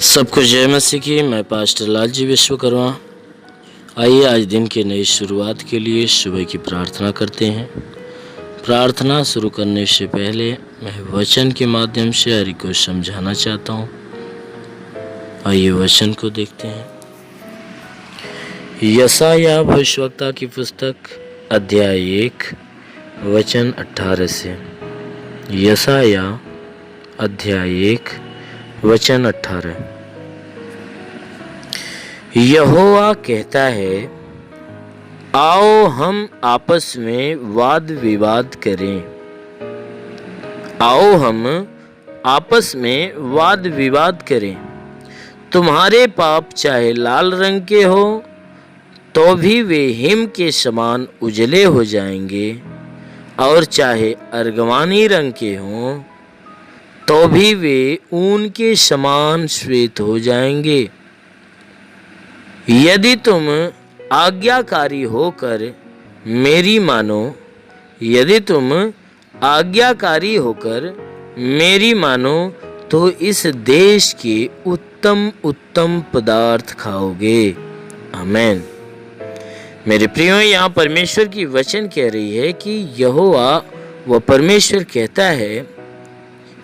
सबको जय मसीह की। मैं पास्टर लालजी विश्वकर्मा। आइए आज दिन के नई शुरुआत के लिए सुबह की प्रार्थना करते हैं। प्रार्थना शुरू करने से पहले मैं वचन के माध्यम से हरि को समझाना चाहता हूँ। आइए वचन को देखते हैं। यशायाह भविष्यवक्ता की पुस्तक अध्याय 1 वचन 18 से। यशायाह अध्याय 1 वचन 18। यहोवा कहता है, आओ हम आपस में वाद विवाद करें। आओ हम आपस में वाद विवाद करें। तुम्हारे पाप चाहे लाल रंग के हो तो भी वे हिम के समान उजले हो जाएंगे, और चाहे अर्गवानी रंग के हों तो भी वे ऊन के समान श्वेत हो जाएंगे। यदि तुम आज्ञाकारी होकर मेरी मानो, यदि तुम आज्ञाकारी होकर मेरी मानो तो इस देश के उत्तम उत्तम पदार्थ खाओगे। आमीन। मेरे प्रियो, यहाँ परमेश्वर की वचन कह रही है कि यहोवा व परमेश्वर कहता है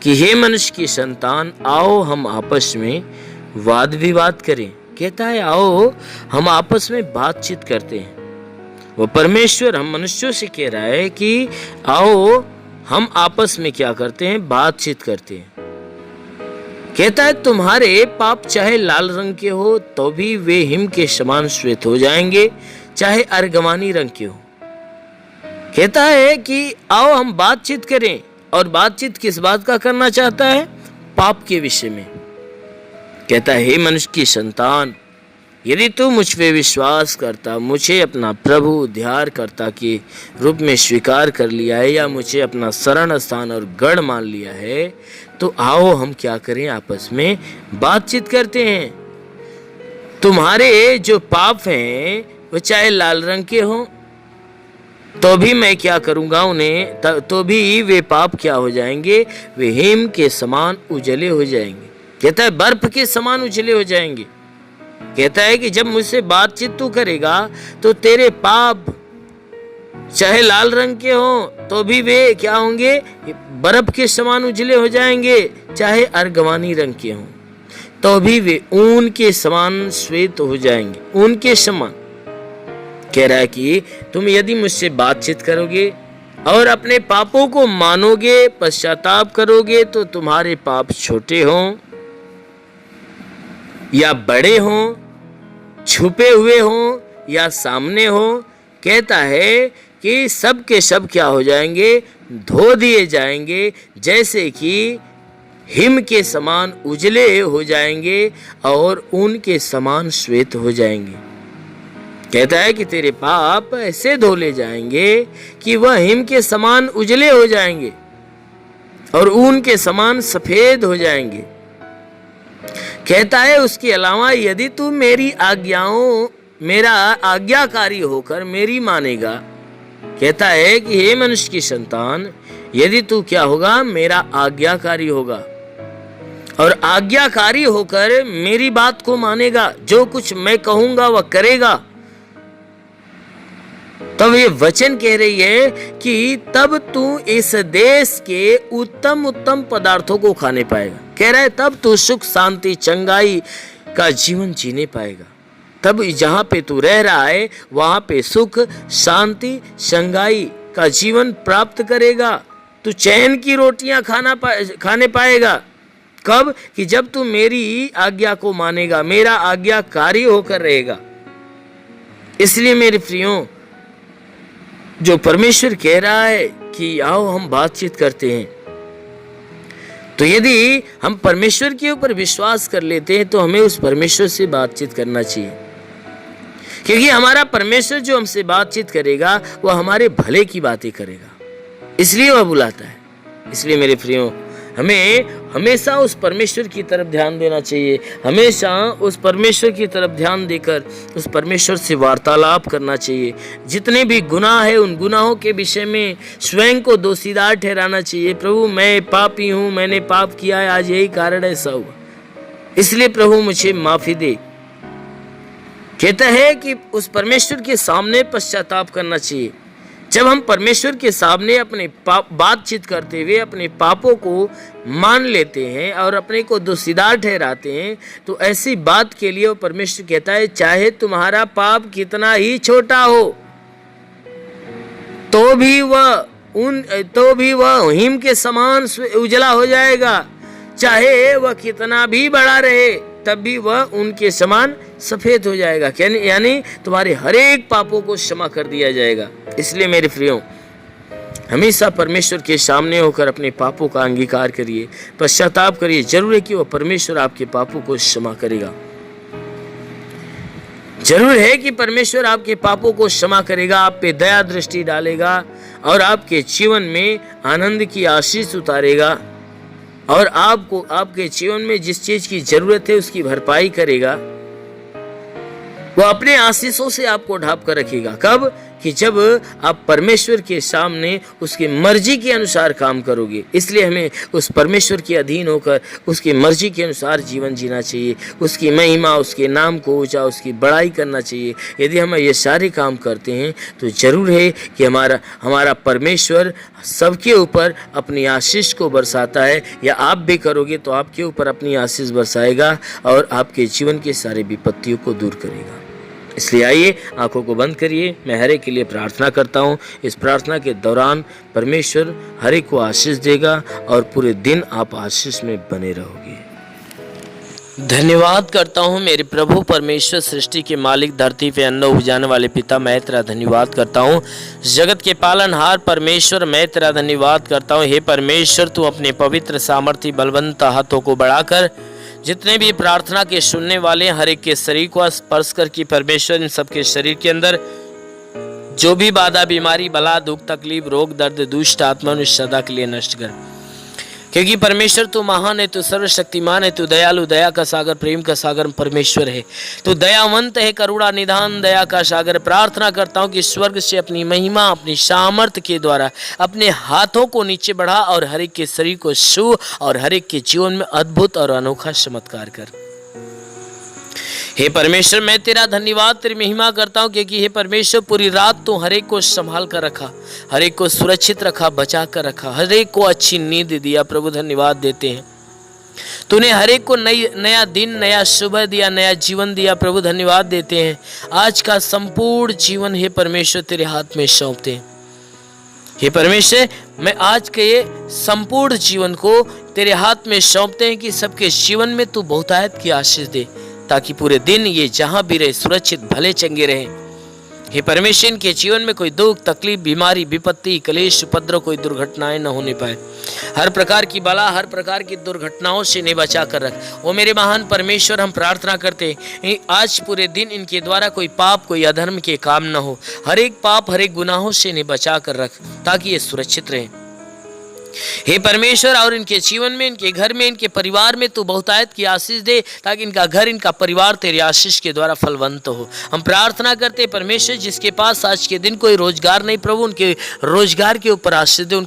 कि हे मनुष्य की संतान, आओ हम आपस में वाद विवाद करें। कहता है आओ हम आपस में बातचीत करते हैं। वो परमेश्वर हम मनुष्यों से कह रहा है कि आओ हम आपस में क्या करते हैं, बातचीत करते हैं। कहता है तुम्हारे पाप चाहे लाल रंग के हो तो भी वे हिम के समान श्वेत हो जाएंगे, चाहे अर्गवानी रंग के हो। कहता है कि आओ हम बातचीत करें। और बातचीत किस बात का करना चाहता है? पाप के विषय में। कहता है, हे मनुष्य की संतान, यदि तू मुझ पे विश्वास करता, मुझे अपना प्रभु उद्धारकर्ता के रूप में स्वीकार कर लिया है, या मुझे अपना शरण स्थान और गढ़ मान लिया है, तो आओ हम क्या करें, आपस में बातचीत करते हैं। तुम्हारे जो पाप हैं वो चाहे लाल रंग के हों तो भी मैं क्या करूंगा उन्हें, तो भी वे पाप क्या हो जाएंगे, वे हिम के समान उजले हो जाएंगे। कहता है बर्फ के समान उजले हो जाएंगे। कहता है कि जब मुझसे बातचीत तू करेगा तो तेरे पाप चाहे लाल रंग के हों तो भी वे क्या होंगे, बर्फ के समान उजले हो जाएंगे। चाहे अर्गवानी रंग के हों तो भी वे ऊन के समान श्वेत हो जाएंगे। ऊन के समान कह रहा है कि तुम यदि मुझसे बातचीत करोगे और अपने पापों को मानोगे, पश्चाताप करोगे, तो तुम्हारे पाप छोटे हों या बड़े हों, छुपे हुए हों या सामने हों, कहता है कि सब के सब क्या हो जाएंगे, धो दिए जाएंगे, जैसे कि हिम के समान उजले हो जाएंगे और ऊन के समान श्वेत हो जाएंगे। कहता है कि तेरे पाप ऐसे धो ले जाएंगे कि वह हिम के समान उजले हो जाएंगे और ऊन के समान सफेद हो जाएंगे। कहता है उसके अलावा यदि तू मेरी आज्ञाओं, मेरा आज्ञाकारी होकर मेरी मानेगा। कहता है कि हे मनुष्य की संतान, यदि तू क्या होगा, मेरा आज्ञाकारी होगा और आज्ञाकारी होकर मेरी बात को मानेगा, जो कुछ मैं कहूंगा वह करेगा, तब ये वचन कह रही है कि तब तू इस देश के उत्तम उत्तम पदार्थों को खाने पाएगा। कह रहा है तब तू सुख शांति चंगाई का जीवन जीने पाएगा। तब जहां पे तू रह रहा है वहां पे सुख शांति चंगाई का जीवन प्राप्त करेगा। तू चैन की रोटियां खाने पाएगा। कब? कि जब तू मेरी आज्ञा को मानेगा, मेरा आज्ञाकारी होकर रहेगा। इसलिए मेरे प्रियो, जो परमेश्वर कह रहा है कि आओ हम बातचीत करते हैं, तो यदि हम परमेश्वर के ऊपर विश्वास कर लेते हैं तो हमें उस परमेश्वर से बातचीत करना चाहिए, क्योंकि हमारा परमेश्वर जो हमसे बातचीत करेगा वह हमारे भले की बातें करेगा, इसलिए वह बुलाता है। इसलिए मेरे प्रियो, हमें हमेशा उस परमेश्वर की तरफ ध्यान देना चाहिए, हमेशा उस परमेश्वर की तरफ ध्यान देकर उस परमेश्वर से वार्तालाप करना चाहिए। जितने भी गुनाह है उन गुनाहों के विषय में स्वयं को दोषीदार ठहराना चाहिए। प्रभु मैं पापी हूँ, मैंने पाप किया है, आज यही कारण ऐसा हुआ, इसलिए प्रभु मुझे माफ़ी दे। कहता है कि उस परमेश्वर के सामने पश्चाताप करना चाहिए। जब हम परमेश्वर के सामने अपने बातचीत करते हुए अपने पापों को मान लेते हैं और अपने को दोषीदार ठहराते हैं, तो ऐसी बात के लिए वो परमेश्वर कहता है चाहे तुम्हारा पाप कितना ही छोटा हो तो भी वह हिम के समान उजला हो जाएगा, चाहे वह कितना भी बड़ा रहे तब भी वह उनके समान सफेद हो जाएगा। यानी तुम्हारे हर एक पापों को क्षमा कर दिया जाएगा। इसलिए मेरे प्रियो, हमेशा परमेश्वर के सामने होकर अपने पापों का अंगीकार करिए, पश्चाताप करिए। जरूर है कि वह परमेश्वर आपके पापों को क्षमा करेगा, जरूर है कि परमेश्वर आपके पापों को क्षमा करेगा, आप पे दया दृष्टि डालेगा और आपके जीवन में आनंद की आशीष उतारेगा और आपको आपके जीवन में जिस चीज की जरूरत है उसकी भरपाई करेगा। वो अपने आशीषों से आपको ढांप कर रखेगा। कब? कि जब आप परमेश्वर के सामने उसकी मर्जी के अनुसार काम करोगे। इसलिए हमें उस परमेश्वर के अधीन होकर उसकी मर्जी के अनुसार जीवन जीना चाहिए, उसकी महिमा, उसके नाम को ऊंचा, उसकी बड़ाई करना चाहिए। यदि हम ये सारे काम करते हैं तो जरूर है कि हमारा परमेश्वर सबके ऊपर अपनी आशीष को बरसाता है, या आप भी करोगे तो आपके ऊपर अपनी आशीष बरसाएगा और आपके जीवन के सारे विपत्तियों को दूर करेगा। इसलिए आइए आंखों को बंद करिए, मैं हर एक के लिए प्रार्थना करता हूँ। इस प्रार्थना के दौरान परमेश्वर हर एक को आशीष देगा और पूरे दिन आप आशीष में बने रहोगे। धन्यवाद करता हूँ मेरे प्रभु परमेश्वर, सृष्टि के मालिक, धरती पे अन्न उपजाने वाले पिता, मैं तेरा धन्यवाद करता हूँ। जगत के पालनहार परमेश्वर, मैं तेरा धन्यवाद करता हूँ। हे परमेश्वर, तू अपने पवित्र सामर्थ्य बलवंत हाथों को बढ़ाकर जितने भी प्रार्थना के सुनने वाले हर एक के शरीर को स्पर्श कर कि परमेश्वर इन सबके शरीर के अंदर जो भी बाधा, बीमारी, बला, दुख, तकलीफ, रोग, दर्द, दुष्ट आत्मा उन्हें सदा के लिए नष्ट कर। क्योंकि परमेश्वर तू महान है, तू सर्वशक्तिमान है, तू दयालु, दया का सागर, प्रेम का सागर परमेश्वर है। तू दयावंत है, करुणा निधान, दया का सागर। प्रार्थना करता हूँ कि स्वर्ग से अपनी महिमा, अपनी सामर्थ्य के द्वारा अपने हाथों को नीचे बढ़ा और हर एक के शरीर को छू और हर एक के जीवन में अद्भुत और अनोखा चमत्कार कर। हे परमेश्वर, मैं तेरा धन्यवाद, तेरी महिमा करता हूँ क्योंकि हे परमेश्वर पूरी रात तू हर एक को संभाल कर रखा, हर एक को सुरक्षित रखा, बचा कर रखा, हर एक को अच्छी नींद दिया। प्रभु धन्यवाद देते हैं, तूने हर एक को नया दिन, नया सुबह दिया, नया जीवन दिया। प्रभु धन्यवाद देते हैं। आज का संपूर्ण जीवन हे परमेश्वर तेरे हाथ में सौंपते हैं। हे परमेश्वर, मैं आज के संपूर्ण जीवन को तेरे हाथ में सौंपते हैं कि सबके जीवन में तू बहुतायत की आशीष दे, ताकि पूरे दिन ये जहां भी रहे सुरक्षित भले चंगे रहें। हे परमेश्वर, इनके जीवन में कोई दुख, तकलीफ, बीमारी, विपत्ति, क्लेश, उपद्रव, कोई दुर्घटनाएं न होने पाए। हर प्रकार की बला, हर प्रकार की दुर्घटनाओं से इन्हें बचा कर रख। ओ मेरे महान परमेश्वर, हम प्रार्थना करते हैं आज पूरे दिन इनके द्वारा कोई पाप, कोई अधर्म के काम न हो। हर एक पाप, हर एक गुनाहों से इन्हें बचा कर रख, ताकि ये सुरक्षित रहें। हे परमेश्वर, और इनके जीवन में, इनके घर में, इनके परिवार में तू बहुतायत की आशीष दे, ताकि इनका घर, इनका परिवार तेरी आशीष के द्वारा फलवंत हो। हम प्रार्थना करते परमेश्वर, जिसके पास आज के दिन कोई रोजगार नहीं, प्रभु उनके रोजगार के ऊपर आशीष दे,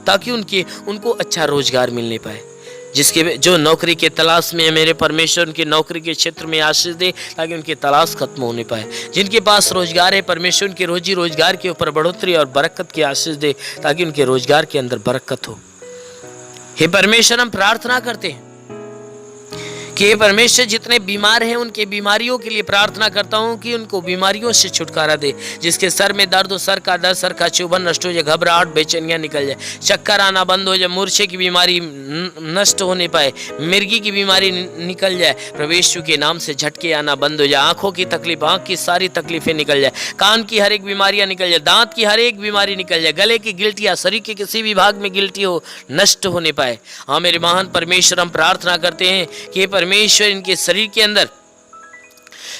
ताकि उनको अच्छा रोजगार मिलने पाए। जो नौकरी के तलाश में है मेरे परमेश्वर, उनकी नौकरी के क्षेत्र में आशीष दे, ताकि उनकी तलाश खत्म होने पाए। जिनके पास रोजगार है परमेश्वर, उनके रोजी रोजगार के ऊपर बढ़ोतरी और बरकत की आशीष दे, ताकि उनके रोजगार के अंदर बरकत हो। हे परमेश्वर, हम प्रार्थना करते हैं कि हे परमेश्वर, जितने बीमार हैं उनके बीमारियों के लिए प्रार्थना करता हूं कि उनको बीमारियों से छुटकारा दे। जिसके सर में दर्द हो, सर का दर्द, सर का चुभन नष्ट हो जाए, घबराहट, बेचैनियां निकल जाए, चक्कर आना बंद हो जाए, मूर्छे की बीमारी नष्ट होने पाए, मिर्गी की बीमारी निकल जाए, प्रभु यीशु के नाम से झटके आना बंद हो जाए, आंखों की तकलीफ, आंख की सारी तकलीफें निकल जाए, कान की हर एक बीमारियां निकल जाए, दांत की हर एक बीमारी निकल जाए, गले की गिल्टियां, शरीर के किसी भी भाग में गिल्टी हो, नष्ट होने पाए। हाँ मेरे महान परमेश्वर, हम प्रार्थना करते हैं कि परमेश्वर इनके शरीर के अंदर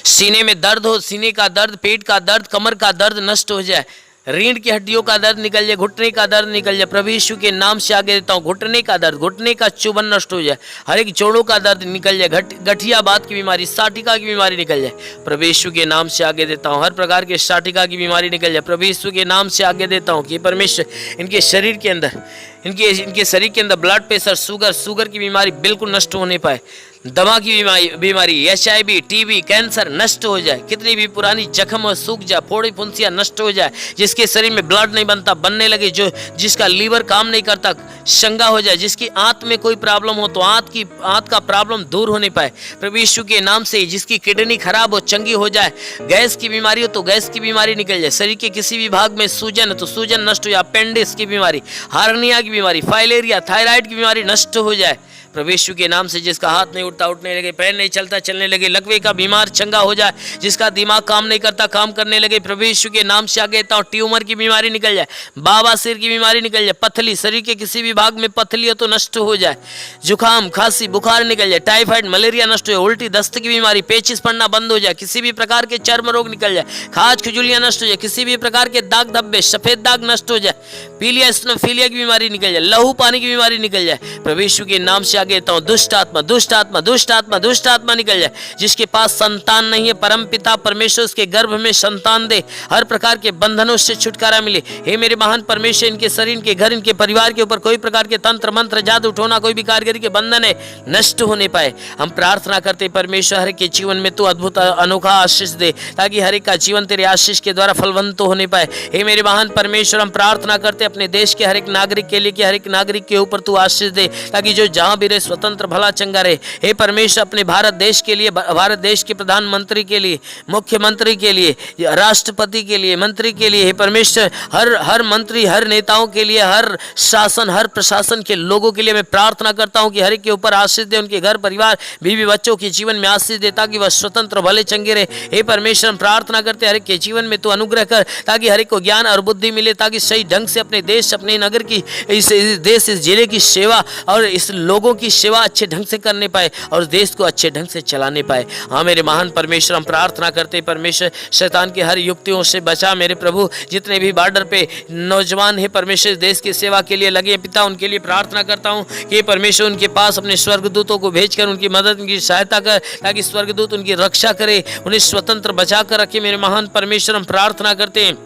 सीने में दर्द हो, सीने का दर्द, पेट का दर्द, कमर का दर्द नष्ट हो जाए, रीढ़ की हड्डियों का दर्द निकल जाए, घुटने का दर्द निकल जाए, प्रभु यीशु के नाम से आगे देता हूँ। घुटने का दर्द, घुटने का चुभन नष्ट हो जाए, हर एक जोड़ों का दर्द निकल जाए, गठिया बात की बीमारी, साटिका की बीमारी निकल जाए, प्रभु यीशु के नाम से आगे देता हूँ। हर प्रकार के साटिका की बीमारी निकल जाए, प्रभु यीशु के नाम से आगे देता हूँ कि परमेश्वर इनके शरीर के अंदर, इनके शरीर के अंदर ब्लड प्रेशर, शुगर की बीमारी बिल्कुल नष्ट होने पाए। दमा की बीमारी, HIV, TB, कैंसर नष्ट हो जाए। कितनी भी पुरानी जख्म हो सूख जाए, फोड़ी फुंसियाँ नष्ट हो जाए। जिसके शरीर में ब्लड नहीं बनता, बनने लगे, जिसका लीवर काम नहीं करता, शंगा हो जाए। जिसकी आंत में कोई प्रॉब्लम हो तो आंत का प्रॉब्लम दूर होने पाए प्रभु यीशु के नाम से। जिसकी किडनी खराब हो, चंगी हो जाए। गैस की बीमारी हो तो गैस की बीमारी निकल जाए। शरीर के किसी भी भाग में सूजन है तो सूजन नष्ट हो जाए। अपेंडिक्स की बीमारी, हार्निया की बीमारी, फाइलेरिया, थायराइड की बीमारी नष्ट हो जाए प्रभु यीशु के नाम से। जिसका हाथ नहीं उठता, उठने लगे, पैर नहीं चलता, चलने लगे। लकवे का बीमार चंगा हो जाए। जिसका दिमाग काम नहीं करता, काम करने लगे प्रभु यीशु के नाम से आगे देता हूं। ट्यूमर की बीमारी निकल जाए, बवासीर की बीमारी निकल जाए, पथली, शरीर के किसी भी भाग में पथली हो तो नष्ट हो जाए। जुकाम, खांसी, बुखार निकल जाए। टाइफाइड, मलेरिया नष्ट हो जाए। उल्टी, दस्त की बीमारी, पेचिस पड़ना बंद हो जाए। किसी भी प्रकार के चर्म रोग निकल जाए। खाज खुजलियां नष्ट हो जाए। किसी भी प्रकार के दाग धब्बे, सफेद दाग नष्ट हो जाए। पीलिया, स्नोफीलिया की बीमारी निकल जाए। लहू पानी की बीमारी निकल जाए प्रभु यीशु के नाम से आगे देता हूं। दुष्ट आत्मा निकल जाए। जिसके पास संतान नहीं है, परम पिता परमेश्वर उसके गर्भ में संतान दे। हर प्रकार के बंधनों से छुटकारा मिले। हे मेरे महान परमेश्वर, इनके शरीर, इनके घर, इनके परिवार के ऊपर कोई प्रकार के तंत्र मंत्र, जादू टोना, कोई भी कारीगरी के बंधन है नष्ट होने पाए। हम प्रार्थना करते परमेश्वर, हर एक के जीवन में तू अद्भुत अनोखा आशीष दे, ताकि हर एक का जीवन तेरे आशीष के द्वारा फलवंत होने पाए। हे मेरे महान परमेश्वर, हम प्रार्थना करते अपने देश के हर एक नागरिक के लिए कि हर एक नागरिक के ऊपर तू आशीष दे, ताकि जो जहां भी रहे स्वतंत्र भला चंगा रहे। हे परमेश्वर, अपने भारत देश के लिए, भारत देश के प्रधानमंत्री के लिए, मुख्यमंत्री के लिए, राष्ट्रपति के लिए, मंत्री के लिए, हे परमेश्वर, हर मंत्री, हर नेताओं के लिए, हर शासन, हर प्रशासन के लोगों के लिए मैं प्रार्थना करता हूं कि हर एक के ऊपर आशीष दे। उनके घर परिवार, बीवी बच्चों के जीवन में आशीष दे, ताकि वह स्वतंत्र भले चंगे रहे। हे परमेश्वर, हम प्रार्थना करते हर एक के जीवन में तू अनुग्रह कर, ताकि हर एक को ज्ञान और बुद्धि मिले, ताकि सही ढंग से अपने देश, अपने नगर की, इस देश, इस जिले की सेवा और इस लोगों की सेवा अच्छे ढंग से करने पाए और देश को अच्छे ढंग से चलाने पाए। हाँ मेरे महान परमेश्वर, हम प्रार्थना करते परमेश्वर, शैतान की हर युक्तियों से बचा मेरे प्रभु। जितने भी बॉर्डर पे नौजवान है परमेश्वर, देश की सेवा के लिए लगे पिता, उनके लिए प्रार्थना करता हूँ कि परमेश्वर उनके पास अपने स्वर्गदूतों को भेजकर उनकी मदद, उनकी सहायता कर, ताकि स्वर्गदूत उनकी रक्षा करे, उन्हें स्वतंत्र बचा कर रखे। मेरे महान परमेश्वर, हम प्रार्थना करते हैं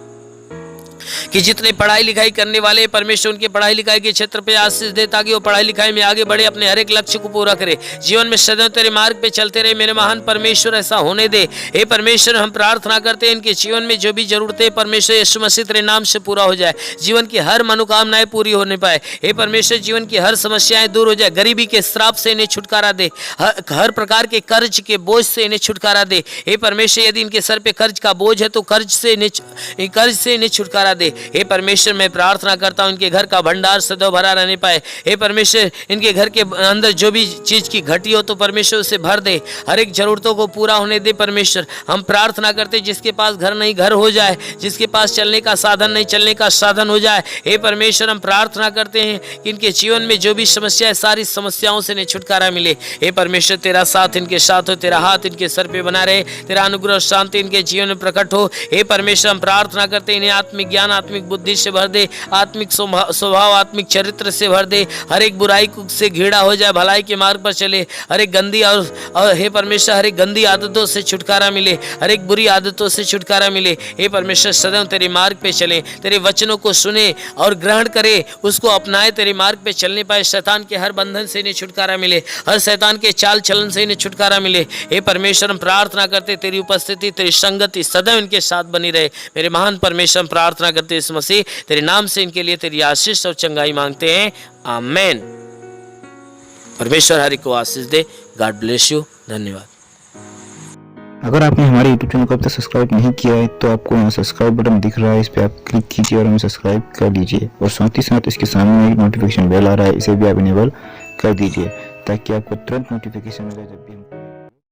कि जितने पढ़ाई लिखाई करने वाले परमेश्वर, उनके पढ़ाई लिखाई के क्षेत्र पे आशीष दे, ताकि वो पढ़ाई लिखाई में आगे बढ़े, अपने हर एक लक्ष्य को पूरा करे, जीवन में सदैव तेरे मार्ग पे चलते रहे। मेरे महान परमेश्वर, ऐसा होने दे। हे परमेश्वर, हम प्रार्थना करते हैं इनके जीवन में जो भी जरूरतें परमेश्वर यीशु मसीह तेरे नाम से पूरा हो जाए। जीवन की हर मनोकामनाएं पूरी होने पाए। हे परमेश्वर, जीवन की हर समस्याएं दूर हो जाए। गरीबी के श्राप से इन्हें छुटकारा दे। हर प्रकार के कर्ज के बोझ से इन्हें छुटकारा दे। हे परमेश्वर, यदि इनके सर पे कर्ज का बोझ है तो कर्ज से इन्हें छुटकारा दे। हे परमेश्वर, मैं प्रार्थना करता हूं इनके घर का भंडार सदैव भरा रहने पाए। हे परमेश्वर, इनके घर के अंदर जो भी चीज की घटी हो तो परमेश्वर उसे भर दे, हर एक जरूरतों को पूरा होने दे। परमेश्वर, हम प्रार्थना करते जिसके पास घर नहीं घर हो जाए, जिसके पास चलने का साधन नहीं चलने का साधन हो जाए। हे परमेश्वर, हम प्रार्थना करते हैं कि इनके जीवन में जो भी समस्या है सारी समस्याओं से इन्हें छुटकारा मिले। हे परमेश्वर, तेरा साथ इनके साथ हो, तेरा हाथ इनके सर पे बना रहे, तेरा अनुग्रह और शांति इनके जीवन में प्रकट हो। हे परमेश्वर, हम प्रार्थना करते हैं इन्हें आत्मिक ज्ञान, आत्मिक बुद्धि से भर दे, आत्मिक स्वभाव, आत्मिक चरित्र से भर दे। हर एक बुराई से घृणा हो जाए, भलाई के मार्ग पर चले। हर एक गंदी और हे परमेश्वर, हर एक गंदी आदतों से छुटकारा मिले, हर एक बुरी आदतों से छुटकारा मिले। हे परमेश्वर, सदैव तेरे मार्ग पे चले, तेरे वचनों को सुने और ग्रहण करे, उसको अपनाए, तेरे मार्ग पे चलने पाए। शैतान के हर बंधन से इन्हें छुटकारा मिले, हर शैतान के चाल चलन से इन्हें छुटकारा मिले। हे परमेश्वर, हम प्रार्थना करते तेरी उपस्थिति, तेरी संगति सदैव इनके साथ बनी रहे। मेरे महान परमेश्वर, हम प्रार्थना करते इस मसीह तेरे नाम से इनके लिए तेरी आशीष और चंगाई मांगते हैं, आमेन। परमेश्वर हरि को आशीष दे। God bless you. धन्यवाद। अगर आपने हमारे YouTube चैनल को अब तक सब्सक्राइब नहीं किया है तो आपको यहाँ सब्सक्राइब बटन दिख रहा है, इस पर आप क्लिक कीजिए और हमें सब्सक्राइब कर लीजिए। और साथ ही साथ इसके सामने एक नोटिफिकेशन बेल आ रहा है, इसे भी आप इनेबल कर दीजिए, ताकि आपको तुरंत नोटिफिकेशन मिले जब भी हम